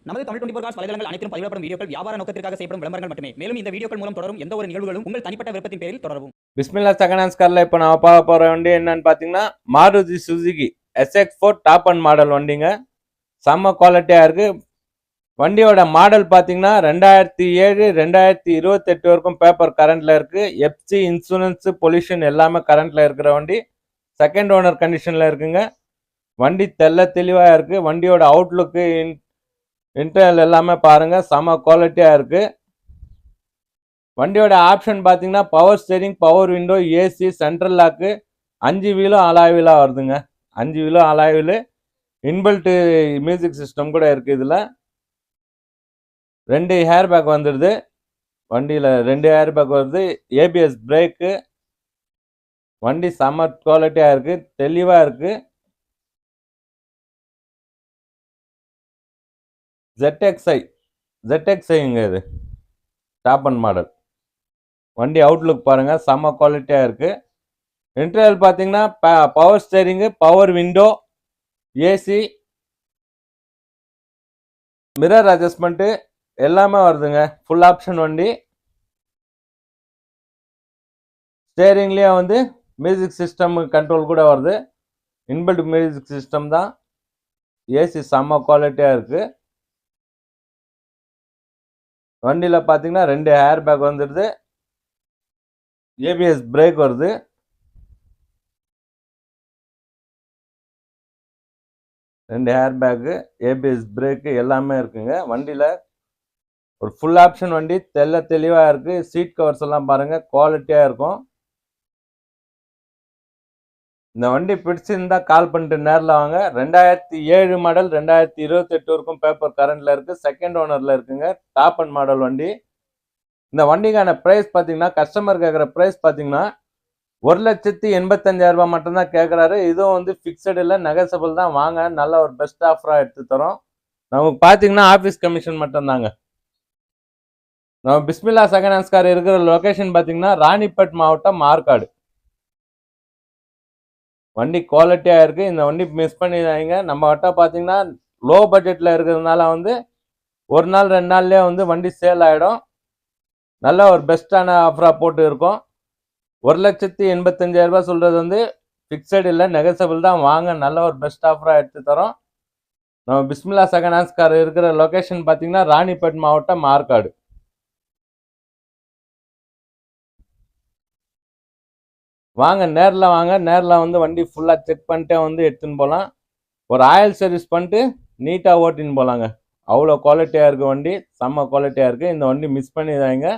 நமது தமிழ் 24 காஸ் வலைதளங்கள் அனைத்தும் பதிவிடப்படும் வீடியோக்கள் வியாபார நோக்கத்திற்காக செய்யப்படும் விளம்பரங்கள் மட்டுமே. மேலும் இந்த வீடியோக்கள் மூலம் தொடரும் எந்த ஒரு நிகழ்வுகளும் உங்கள் தனிப்பட்ட விருப்பத்தின் பேரில் தொடரவும். பிஸ்மில்லா செகண்ட் கார்ல இப்போ நான் பார்க்க போற வண்டி என்னன்னு பார்த்தீங்கன்னா Maruti Suzuki SX4 top end model வண்டிங்க. செம்ம குவாலிட்டியாக இருக்கு. வண்டியோட மாடல் பார்த்தீங்கன்னா 2007 2028 வரைக்கும் பேப்பர் கரண்ட்ல இருக்கு. எஃப்சி இன்சூரன்ஸ் பொல்யூஷன் எல்லாமே கரண்ட்ல இருக்கிற வண்டி. செகண்ட் ஓனர் கண்டிஷன்ல இருக்குங்க. வண்டி தெளிவாக இருக்கு. வண்டியோட அவுட்லுக்கு இன்டர்னல் எல்லாமே பாருங்க செம குவாலிட்டியா இருக்கு. வண்டியோட ஆப்ஷன் பார்த்தீங்கன்னா power steering, power window, AC, central lock, 5 வீலும் அலாய் வீலா வருதுங்க. 5 வீலும் alloy wheel, inbuilt music system கூட இருக்கு. இதுல 2 ஹேர் பேக் வந்துடுது. வண்டியில 2 ஹேர் பேக் வருது. ABS brake. வண்டி செம குவாலிட்டியா இருக்கு, தெளிவா இருக்கு. ZXIங்க இது டாப் அண்ட் மாடல் வண்டி. அவுட்லுக் பாருங்க செம்ம குவாலிட்டியா இருக்கு. இன்டீரியர் பார்த்தீங்கன்னா power steering, power window, AC, mirror adjustment எல்லாமே வருதுங்க. ஃபுல் ஆப்ஷன் வண்டி. ஸ்டேரிங்லேயே வந்து மியூசிக் சிஸ்டம் கண்ட்ரோல் கூட வருது. இன்பில்ட் மியூசிக் சிஸ்டம் தான். ஏசி செம்ம குவாலிட்டியா இருக்கு. வண்டியில பார்த்தீங்கன்னா 2 ஹேர் பேக் வந்துடுது. ABS பிரேக் வருது. ரெண்டு ஹேர் பேக்கு, ABS பிரேக்கு எல்லாமே இருக்குங்க. வண்டியில ஒரு ஃபுல் ஆப்ஷன் வண்டி. தெளிவா இருக்கு. சீட் கவர்ஸ் எல்லாம் பாருங்க குவாலிட்டியா இருக்கும். இந்த வண்டி பிடிச்சிருந்தா கால் பண்ணிட்டு நேரில் வாங்க. 2007 மாடல் 2028 வரைக்கும் பேப்பர் கரண்ட்ல இருக்கு. செகண்ட் ஓனர்ல இருக்குங்க. டாப் அண்ட் மாடல் வண்டி. இந்த வண்டிக்கான பிரைஸ் பார்த்தீங்கன்னா கஸ்டமர் கேட்குற பிரைஸ் பார்த்தீங்கன்னா 1,85,000 ரூபாய் மட்டும்தான் கேட்குறாரு. இதுவும் வந்து ஃபிக்ஸட் இல்லை, நெகசபிள் தான். வாங்க, நல்ல ஒரு பெஸ்ட் ஆஃபராக எடுத்து தரோம். நமக்கு பார்த்தீங்கன்னா ஆஃபீஸ் கமிஷன் மட்டும்தாங்க. நம்ம பிஸ்மில்லா செகண்ட் ஹேண்ட்ஸ் கார் இருக்கிற லொக்கேஷன் பார்த்தீங்கன்னா ராணிப்பேட் மாவட்டம், ஆற்காடு. வண்டி குவாலிட்டியா இருக்கு. இந்த வண்டி மிஸ் பண்ணிடாதீங்க. நம்ம கிட்ட பார்த்தீங்கன்னா லோ பட்ஜெட்ல இருக்கிறதுனால வந்து ஒரு நாள் 2 நாள்லயே வந்து வண்டி சேல் ஆகிடும். நல்ல ஒரு பெஸ்ட்டான ஆஃபராக போட்டு இருக்கோம். 1,85,000 ரூபாய் சொல்றது வந்து ஃபிக்ஸட் இல்லை, நெகசபிள் தான். வாங்க, நல்ல ஒரு பெஸ்ட் ஆஃபராக எடுத்து தரோம். நம்ம பிஸ்மில்லா செகண்ட் ஹேண்ட்ஸ் கார் இருக்கிற லொக்கேஷன் பார்த்தீங்கன்னா ராணிப்பேட் மாவட்டம், ஆற்காடு. வாங்க, நேரில் வாங்க. நேரில் வந்து வண்டி ஃபுல்லாக செக் பண்ணிட்டே வந்து எடுத்துன்னு போகலாம். ஒரு ஆயில் சர்வீஸ் பண்ணிட்டு நீட்டாக ஓட்டின்னு போகலாங்க. அவ்வளோ குவாலிட்டியாக இருக்குது வண்டி. செம்ம குவாலிட்டியாக இருக்குது. இந்த வண்டி மிஸ் பண்ணிடாதீங்க.